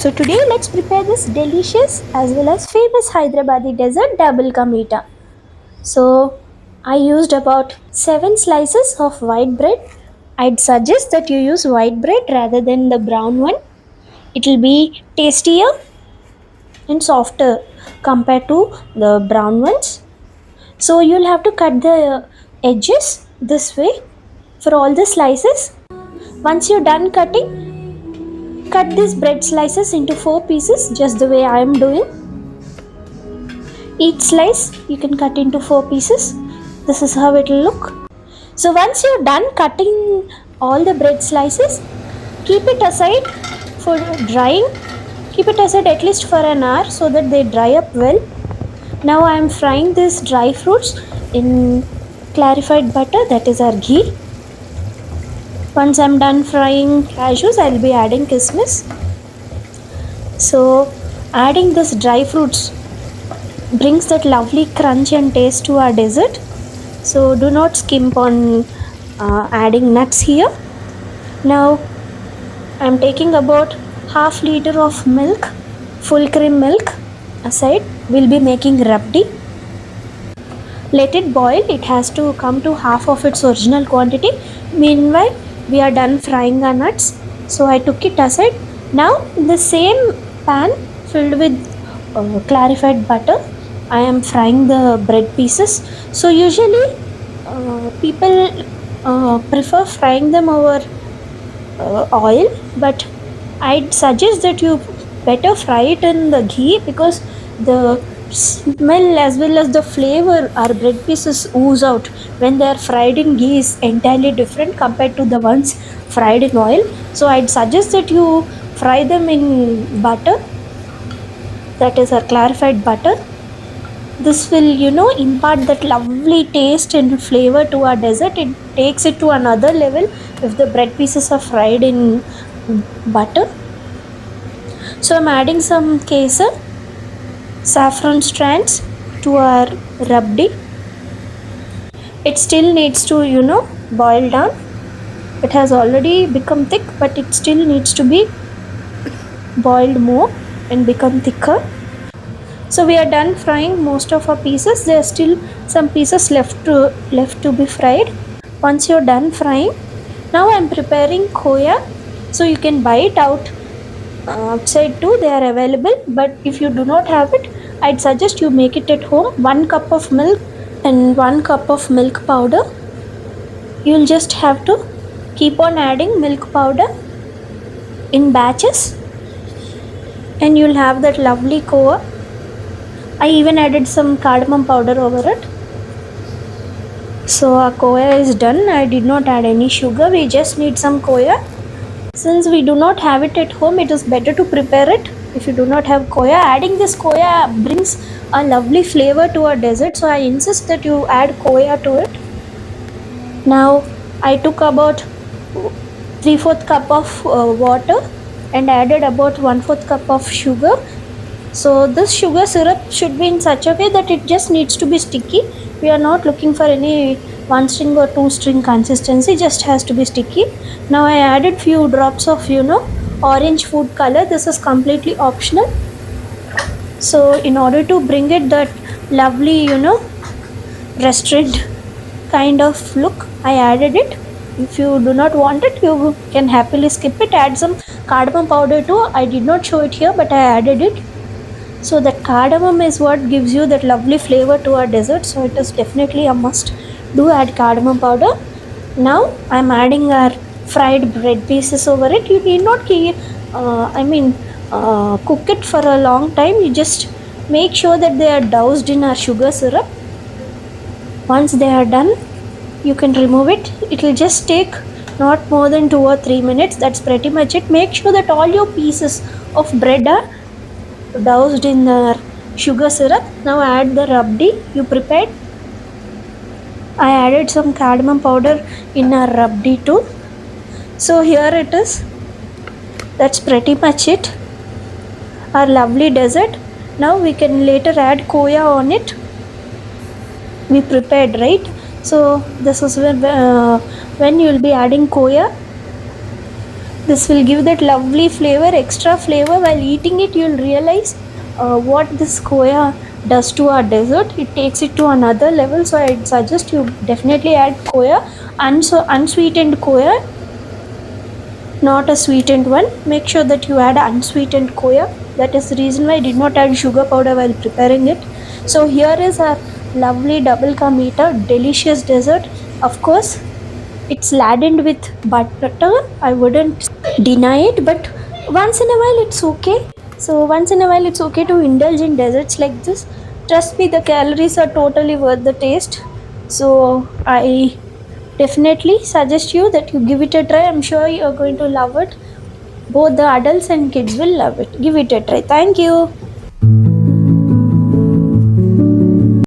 So today let's prepare this delicious as well as famous Hyderabadi dessert double ka meetha. So I used about 7 slices of white bread. I'd suggest that you use white bread rather than the brown one. It will be tastier and softer compared to the brown ones. So you'll have to cut the edges this way for all the slices. Once you're done cutting, cut these bread slices into 4 pieces just the way I am doing. Each slice you can cut into 4 pieces. This is how it will look. So once you're done cutting all the bread slices, keep it aside for drying. Keep it aside at least for an hour so that they dry up well. Now I am frying these dry fruits in clarified butter, that is our ghee. Once I'm done frying cashews, I'll be adding kismiss. So adding this dry fruits brings that lovely crunch and taste to our dessert. So do not skimp on adding nuts here. Now I'm taking about half liter of milk, full cream milk aside. We'll be making rabdi. Let it boil. It has to come to half of its original quantity. Meanwhile, we are done frying our nuts. So I took it aside. Now in the same pan filled with clarified butter, I am frying the bread pieces. So usually people prefer frying them over oil, but I'd suggest that you better fry it in the ghee because the smell as well as the flavor our bread pieces ooze out when they are fried in ghee is entirely different compared to the ones fried in oil. So I'd suggest that you fry them in butter, that is our clarified butter. This will impart that lovely taste and flavor to our dessert. It takes it to another level if the bread pieces are fried in butter. So I'm adding some kesar, saffron strands to our rabdi. It still needs to boil down. It has already become thick, but it still needs to be boiled more and become thicker. So we are done frying most of our pieces. There are still some pieces left to be fried. Once you're done frying, now I'm preparing khoya. So you can buy it outside too. They are available. But if you do not have it, I'd suggest you make it at home. 1 cup of milk and 1 cup of milk powder. You'll just have to keep on adding milk powder in batches, and you'll have that lovely kova. I even added some cardamom powder over it. So our koya is done. I did not add any sugar. We just need some koya. Since we do not have it at home, it is better to prepare it. If you do not have koya, adding this koya brings a lovely flavor to our dessert. So I insist that you add koya to it. Now I took about 3/4 cup of water and added about 1/4 cup of sugar. So this sugar syrup should be in such a way that it just needs to be sticky. We are not looking for any 1 string or 2 string consistency, just has to be sticky. Now I added few drops of orange food color. This is completely optional. So in order to bring it that lovely restaurant kind of look, I added it. If you do not want it, you can happily skip it. Add some cardamom powder too. I did not show it here, but I added it. So that cardamom is what gives you that lovely flavor to our dessert. So it is definitely a must. Do add cardamom powder. Now I'm adding our fried bread pieces over it. You need not cook it for a long time. You just make sure that they are doused in our sugar syrup. Once they are done, you can remove it. It will just take not more than 2 or 3 minutes. That's pretty much it. Make sure that all your pieces of bread are doused in the sugar syrup. Now add the rabdi you prepared. I added some cardamom powder in our rabdi too. So here it is. That's pretty much it. Our lovely dessert. Now we can later add koya on it. We prepared, right? So this is when you will be adding koya. This will give that lovely flavor, extra flavor. While eating it, you'll realize what this koya does to our dessert. It takes it to another level. So I'd suggest you definitely add koya, and so unsweetened koya, not a sweetened one. Make sure that you add unsweetened koya. That is the reason why I did not add sugar powder while preparing it. So here is our lovely double ka meetha, delicious dessert. Of course, it's laden with butter. I wouldn't deny it, but once in a while it's okay. So once in a while it's okay to indulge in desserts like this. Trust me, the calories are totally worth the taste. So I definitely suggest you that you give it a try. I'm sure you're going to love it. Both the adults and kids will love it. Give it a try. Thank you.